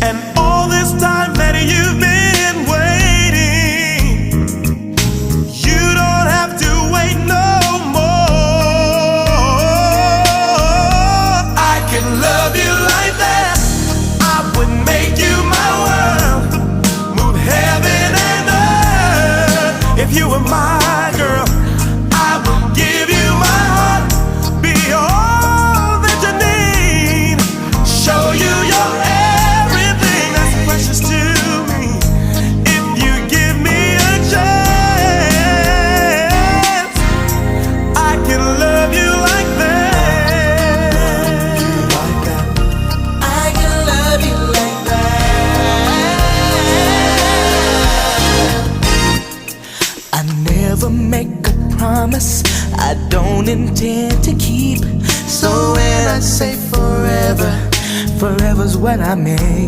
And all this time that you've been waiting, you don't have to wait no more. I can love you like that. I would make you my world, move heaven and earth. If you were my girl, I would give you my heart, be all that you need, show you your everything that's precious to me. If you give me a chance, I can love you like that. I can love you like that. I never make a promise I don't intend to keep. So when I say forever, forever's what I mean.